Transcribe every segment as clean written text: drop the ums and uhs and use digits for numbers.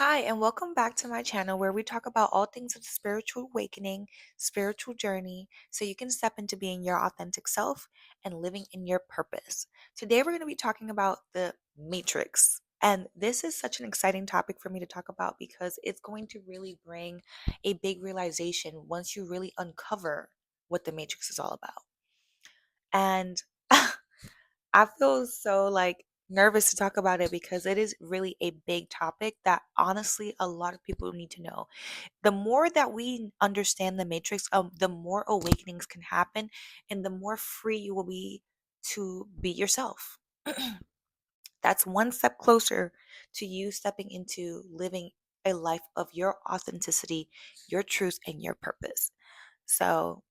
Hi, and welcome back to my channel where we talk about all things of spiritual awakening, spiritual journey, so you can step into being your authentic self and living in your purpose. Today, we're going to be talking about the matrix. And this is such an exciting topic for me to talk about because it's going to really bring a big realization once you really uncover what the matrix is all about. And I feel so nervous to talk about it because it is really a big topic that honestly a lot of people need to know. The more that we understand the matrix, the more awakenings can happen and the more free you will be to be yourself. That's one step closer to you stepping into living a life of your authenticity, your truth, and your purpose. So,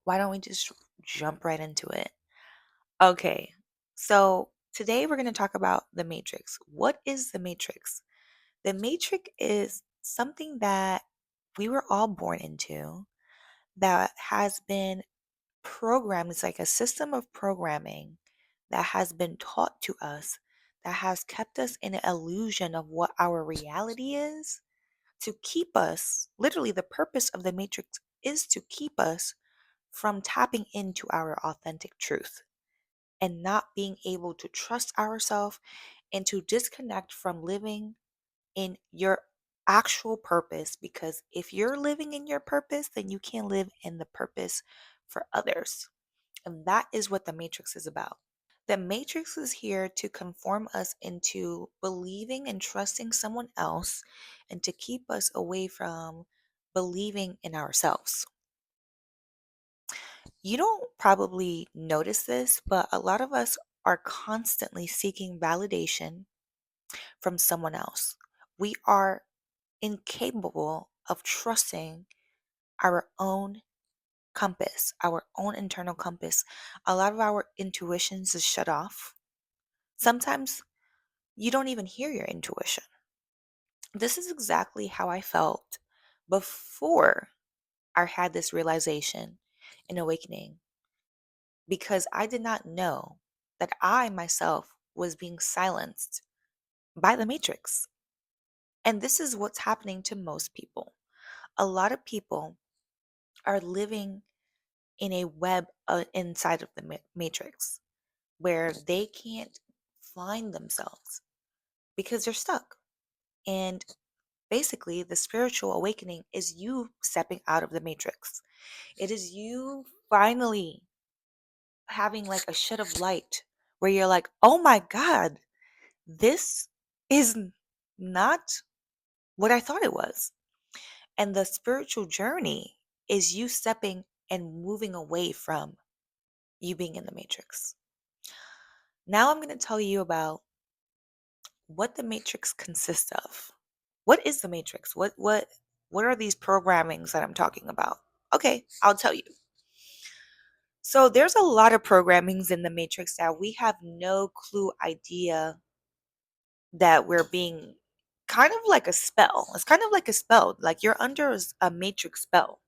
why don't we just jump right into it? Okay, so today we're going to talk about the matrix. What is the matrix? The matrix is something that we were all born into that has been programmed. It's like a system of programming that has been taught to us that has kept us in an illusion of what our reality is to keep us, literally, the purpose of the matrix is to keep us from tapping into our authentic truth and not being able to trust ourselves and to disconnect from living in your actual purpose. Because if you're living in your purpose, then you can live in the purpose for others. And that is what the matrix is about. The matrix is here to conform us into believing and trusting someone else and to keep us away from believing in ourselves. You don't probably notice this, but a lot of us are constantly seeking validation from someone else. We are incapable of trusting our own compass, our own internal compass. A lot of our intuitions is shut off. Sometimes you don't even hear your intuition. This is exactly how I felt before I had this realization and awakening because I did not know that I myself was being silenced by the matrix. And this is what's happening to most people. A lot of people are living in a web inside of the matrix where they can't find themselves because they're stuck. And basically, the spiritual awakening is you stepping out of the matrix. It is you finally having like a shed of light where you're like, oh my God, this is not what I thought it was. And the spiritual journey is you stepping and moving away from you being in the matrix. Now I'm going to tell you about what the matrix consists of. What is the matrix? What are these programmings that I'm talking about? Okay, I'll tell you. So there's a lot of programmings in the matrix that we have no clue idea that we're being kind of like a spell. It's kind of like a spell. Like you're under a matrix spell.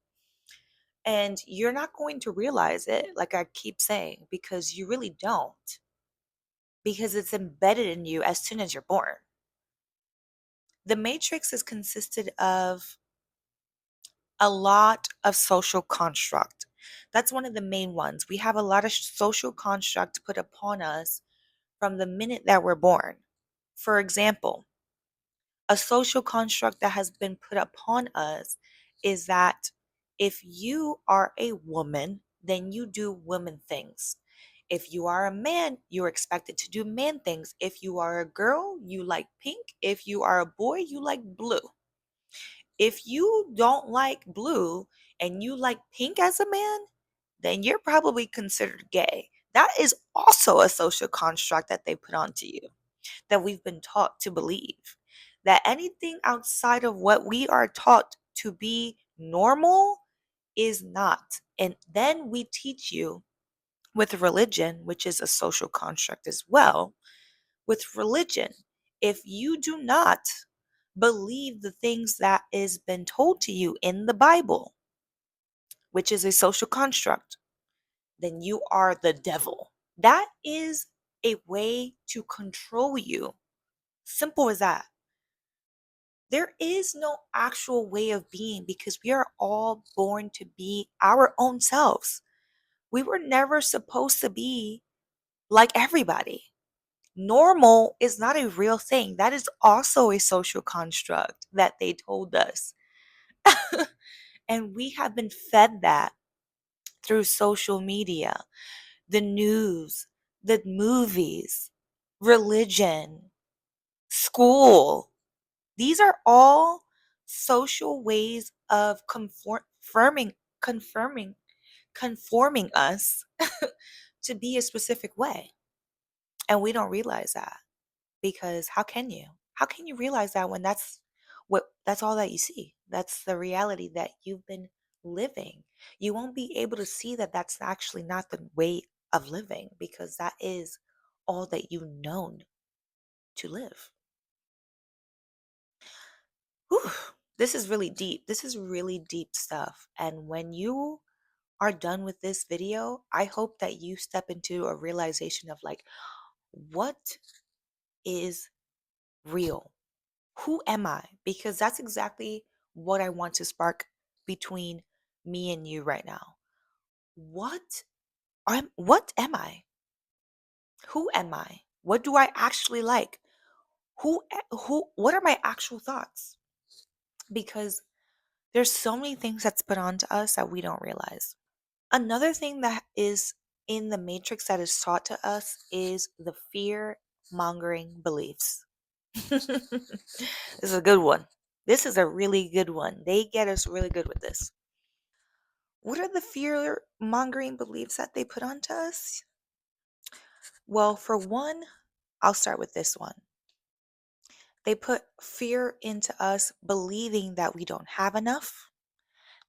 And you're not going to realize it, like I keep saying, because you really don't. Because it's embedded in you as soon as you're born. The matrix is consisted of a lot of social construct. That's one of the main ones. We have a lot of social construct put upon us from the minute that we're born. For example, a social construct that has been put upon us is that if you are a woman, then you do woman things. If you are a man, you're expected to do man things. If you are a girl, you like pink. If you are a boy, you like blue. If you don't like blue and you like pink as a man, then you're probably considered gay. That is also a social construct that they put onto you, that we've been taught to believe. That anything outside of what we are taught to be normal is not. And then we teach you with religion, which is a social construct as well, with religion, if you do not believe the things that is been told to you in the Bible, which is a social construct, then you are the devil. That is a way to control you. Simple as that. There is no actual way of being because we are all born to be our own selves. We were never supposed to be like everybody. Normal is not a real thing. That is also a social construct that they told us. And we have been fed that through social media, the news, the movies, religion, school. These are all social ways of confirming, conforming us to be a specific way. And we don't realize that because how can you? How can you realize that when that's all that you see? That's the reality that you've been living. You won't be able to see that that's actually not the way of living because that is all that you've known to live. Whew, this is really deep. This is really deep stuff. And when you are done with this video, I hope that you step into a realization of like, what is real? Who am I? Because that's exactly what I want to spark between me and you right now. What am I? Who am I? What do I actually like? What are my actual thoughts? Because there's so many things that's put onto us that we don't realize. Another thing that is in the matrix that is taught to us is the fear mongering beliefs. This is a good one. This is a really good one. They get us really good with this. What are the fear mongering beliefs that they put onto us? Well, for one, I'll start with this one. They put fear into us believing that we don't have enough,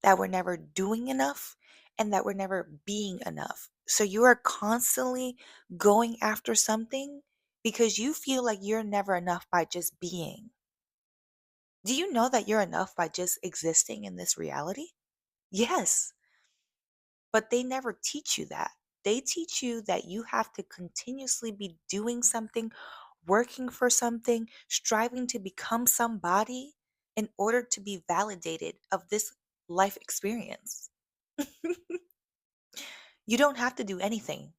that we're never doing enough, and that we're never being enough. So you are constantly going after something because you feel like you're never enough by just being. Do you know that you're enough by just existing in this reality? Yes, but they never teach you that. They teach you that you have to continuously be doing something, working for something, striving to become somebody in order to be validated of this life experience. You don't have to do anything.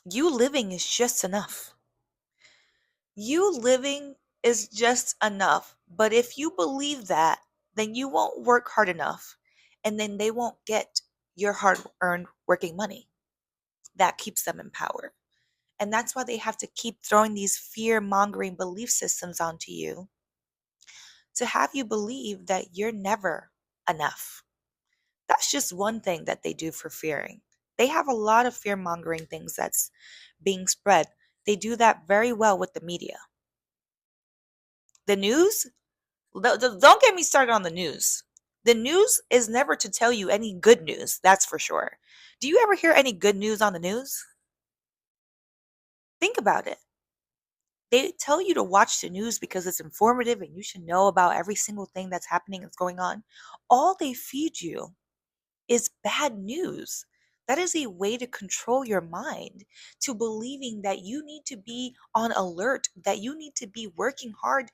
You living is just enough. You living is just enough. But if you believe that, then you won't work hard enough. And then they won't get your hard earned working money. That keeps them in power. And that's why they have to keep throwing these fear mongering belief systems onto you to have you believe that you're never enough. That's just one thing that they do for fearing. They have a lot of fear mongering things that's being spread. They do that very well with the media. The news, don't get me started on the news. The news is never to tell you any good news, that's for sure. Do you ever hear any good news on the news? Think about it. They tell you to watch the news because it's informative and you should know about every single thing that's happening that's going on. All they feed you is bad news. That is a way to control your mind to believing that you need to be on alert, that you need to be working hard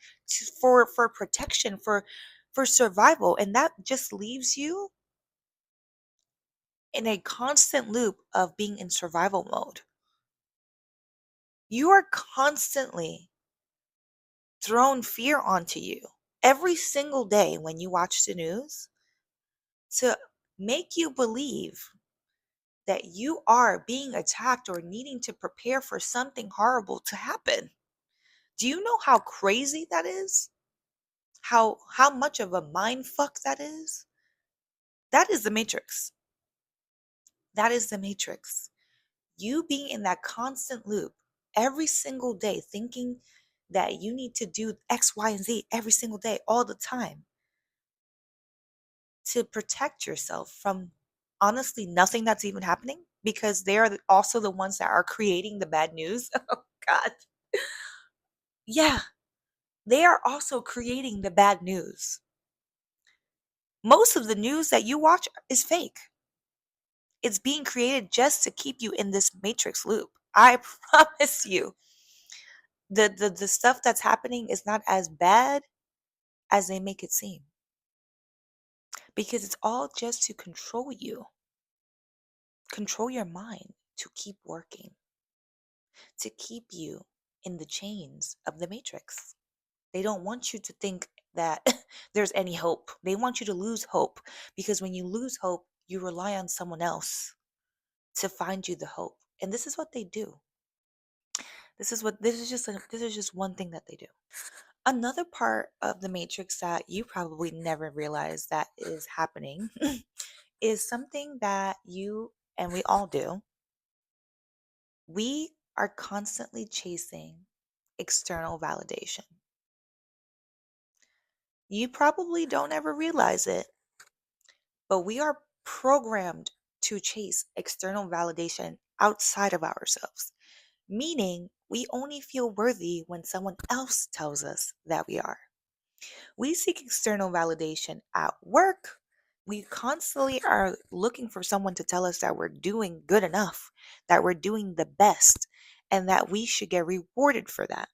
for protection, for survival, and that just leaves you in a constant loop of being in survival mode. You are constantly thrown fear onto you every single day when you watch the news to make you believe that you are being attacked or needing to prepare for something horrible to happen. Do you know how crazy that is? How much of a mind fuck that is? That is the matrix. That is the matrix. You being in that constant loop every single day thinking that you need to do X, Y, and Z every single day all the time to protect yourself from honestly nothing that's even happening because they are also the ones that are creating the bad news. Oh God. Yeah, they are also creating the bad news. Most of the news that you watch is fake. It's being created just to keep you in this matrix loop. I promise you. The stuff that's happening is not as bad as they make it seem, because it's all just to control your mind, to keep working, to keep you in the chains of the matrix. They don't want you to think that there's any hope. They want you to lose hope, because when you lose hope, you rely on someone else to find you the hope. And this is what they do. This is just one thing that they do. Another part of the matrix that you probably never realize that is happening is something that you and we all do. We are constantly chasing external validation. You probably don't ever realize it, but we are programmed to chase external validation outside of ourselves, meaning we only feel worthy when someone else tells us that we are. We seek external validation at work. We constantly are looking for someone to tell us that we're doing good enough, that we're doing the best, and that we should get rewarded for that.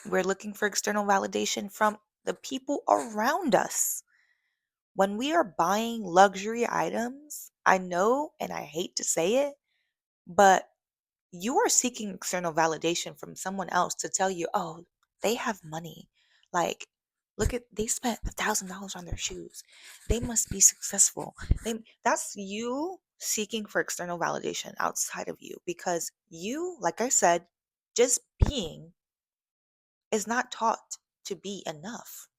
We're looking for external validation from the people around us. When we are buying luxury items, I know and I hate to say it, but you are seeking external validation from someone else to tell you, oh, they have money. Like, look at they spent $1,000 on their shoes. They must be successful. That's you seeking for external validation outside of you, because you, like I said, just being is not taught to be enough.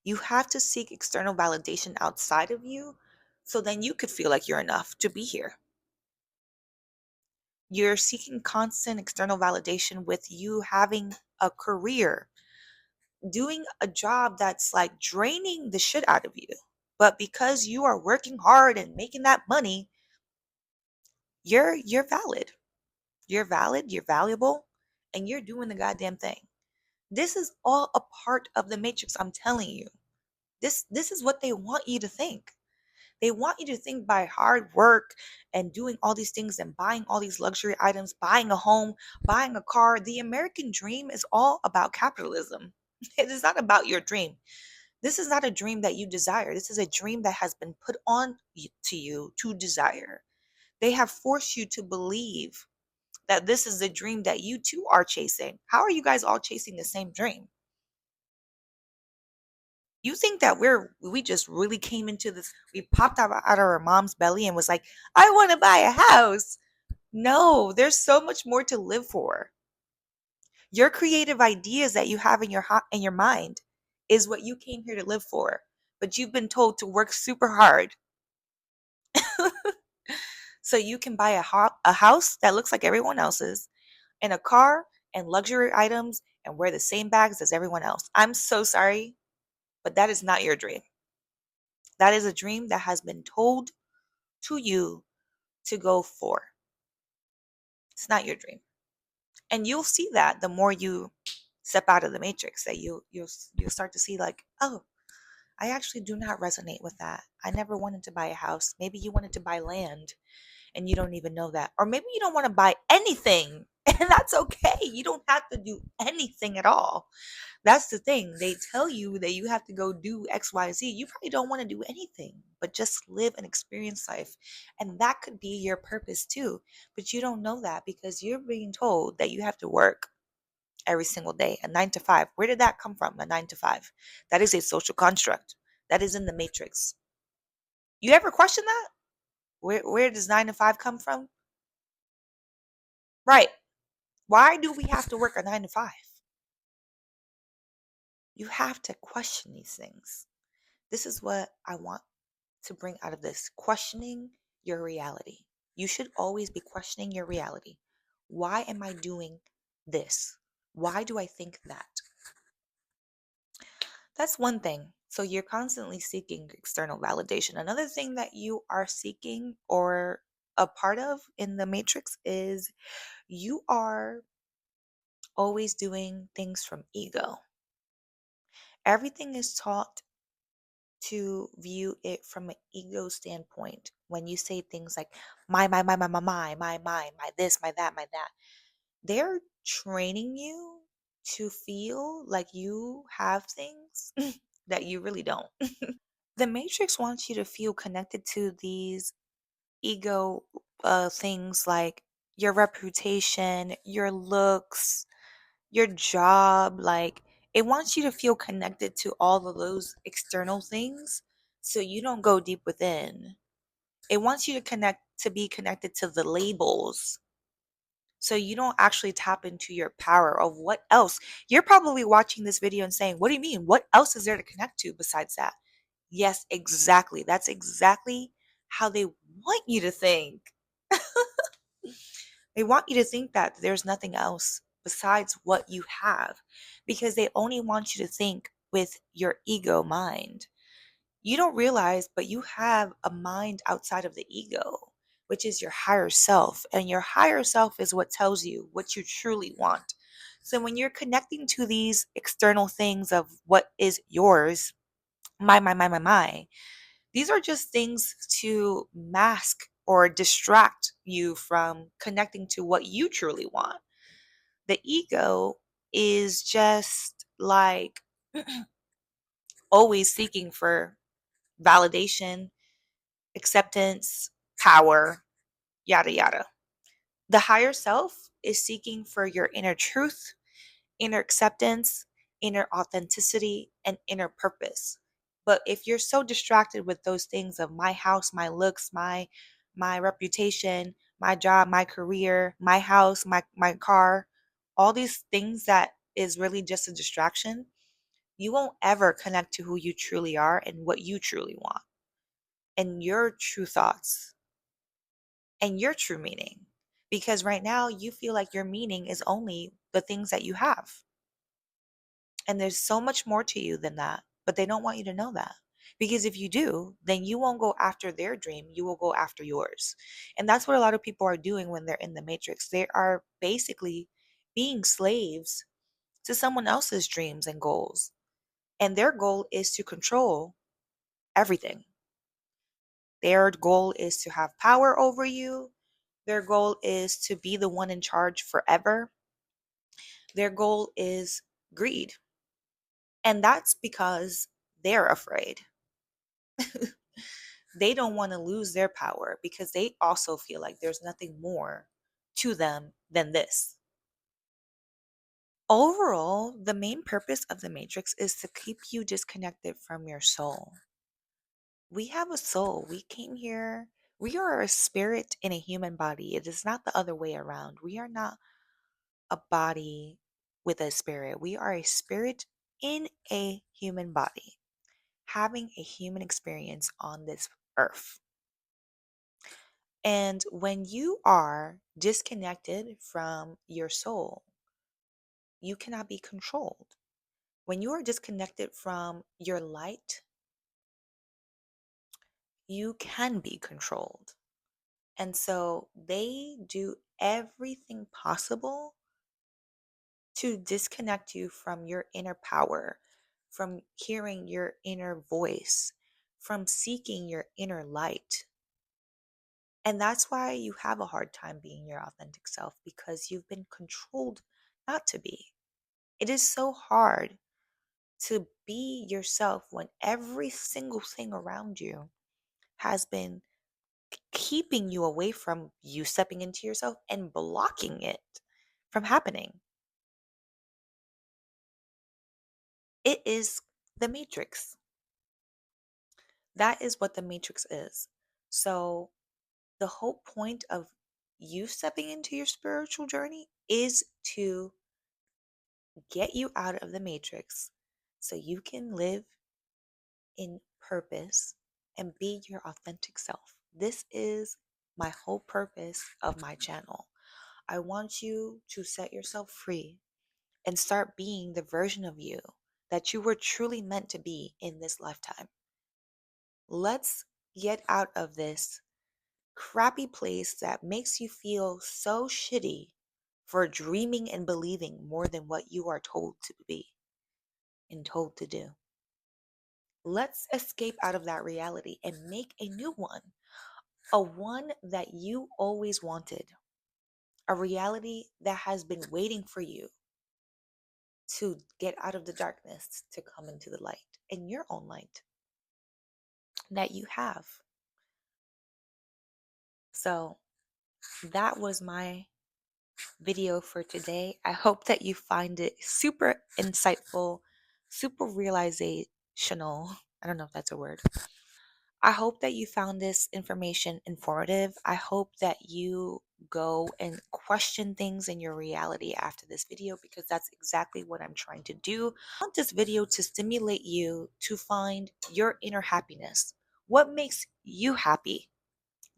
You have to seek external validation outside of you so then you could feel like you're enough to be here. You're seeking constant external validation with you having a career, doing a job that's like draining the shit out of you. But because you are working hard and making that money, you're valid. You're valid, you're valuable, and you're doing the goddamn thing. This is all a part of the matrix, I'm telling you. This is what they want you to think. They want you to think by hard work and doing all these things and buying all these luxury items, buying a home, buying a car. The American dream is all about capitalism. It is not about your dream. This is not a dream that you desire. This is a dream that has been put on to you to desire. They have forced you to believe that this is the dream that you too are chasing. How are you guys all chasing the same dream? You think that we just really came into this, we popped out of our mom's belly and was like, I want to buy a house. No, there's so much more to live for. Your creative ideas that you have in in your mind is what you came here to live for. But you've been told to work super hard so you can buy a house that looks like everyone else's, and a car and luxury items and wear the same bags as everyone else. I'm so sorry, but that is not your dream. That is a dream that has been told to you to go for. It's not your dream. And you'll see that the more you step out of the matrix, that you'll start to see like, oh, I actually do not resonate with that. I never wanted to buy a house. Maybe you wanted to buy land and you don't even know that. Or maybe you don't want to buy anything. And that's okay. You don't have to do anything at all. That's the thing. They tell you that you have to go do XYZ. You probably don't want to do anything, but just live and experience life. And that could be your purpose too. But you don't know that because you're being told that you have to work every single day, a 9 to 5. Where did that come from? A 9 to 5. That is a social construct. That is in the matrix. You ever question that? Where does 9 to 5 come from? Right. Why do we have to work a 9 to 5? You have to question these things. This is what I want to bring out of this: questioning your reality. You should always be questioning your reality. Why am I doing this? Why do I think that? That's one thing. So you're constantly seeking external validation. Another thing that you are seeking or a part of in the matrix is you are always doing things from ego. Everything is taught to view it from an ego standpoint. When you say things like my this, my that, my that, they're training you to feel like you have things that you really don't. The Matrix wants you to feel connected to these ego things like your reputation, your looks, your job. Like, it wants you to feel connected to all of those external things so you don't go deep within. It wants you to be connected to the labels so you don't actually tap into your power of what else. You're probably watching this video and saying, "What do you mean? What else is there to connect to besides that?" Yes, exactly. That's exactly how they want you to think. They want you to think that there's nothing else besides what you have because they only want you to think with your ego mind. You don't realize, but you have a mind outside of the ego, which is your higher self. And your higher self is what tells you what you truly want. So when you're connecting to these external things of what is yours, my, these are just things to mask or distract you from connecting to what you truly want. The ego is just like always seeking for validation, acceptance, power, yada, yada. The higher self is seeking for your inner truth, inner acceptance, inner authenticity, and inner purpose. But if you're so distracted with those things of my house, my looks, my reputation, my job, my career, my house, my car, all these things that is really just a distraction, you won't ever connect to who you truly are and what you truly want and your true thoughts and your true meaning. Because right now you feel like your meaning is only the things that you have. And there's so much more to you than that, but they don't want you to know that. Because if you do, then you won't go after their dream, you will go after yours. And that's what a lot of people are doing when they're in the matrix. They are basically being slaves to someone else's dreams and goals. And their goal is to control everything. Their goal is to have power over you. Their goal is to be the one in charge forever. Their goal is greed. And that's because they're afraid. They don't want to lose their power because they also feel like there's nothing more to them than this. Overall, the main purpose of the Matrix is to keep you disconnected from your soul. We have a soul. We came here. We are a spirit in a human body. It is not the other way around. We are not a body with a spirit. We are a spirit in a human body, having a human experience on this earth. And when you are disconnected from your soul, you cannot be controlled. When you are disconnected from your light, you can be controlled. And so they do everything possible to disconnect you from your inner power, from hearing your inner voice, from seeking your inner light. And that's why you have a hard time being your authentic self because you've been controlled not to be. It is so hard to be yourself when every single thing around you has been keeping you away from you stepping into yourself and blocking it from happening. It is the matrix. That is what the matrix is. So, the whole point of you stepping into your spiritual journey is to get you out of the matrix so you can live in purpose and be your authentic self. This is my whole purpose of my channel. I want you to set yourself free and start being the version of you that you were truly meant to be in this lifetime. Let's get out of this crappy place that makes you feel so shitty for dreaming and believing more than what you are told to be and told to do. Let's escape out of that reality and make a new one, a one that you always wanted, a reality that has been waiting for you to get out of the darkness to come into the light. in your own light that you have. So that was my video for today. I hope that you find it super insightful, super realizational. I don't know if that's a word. I hope that you found this information informative. I hope that you go and question things in your reality after this video, because that's exactly what I'm trying to do. I want this video to stimulate you to find your inner happiness. What makes you happy?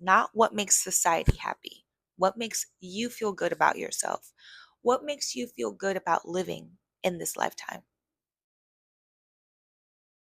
Not what makes society happy. What makes you feel good about yourself? What makes you feel good about living in this lifetime?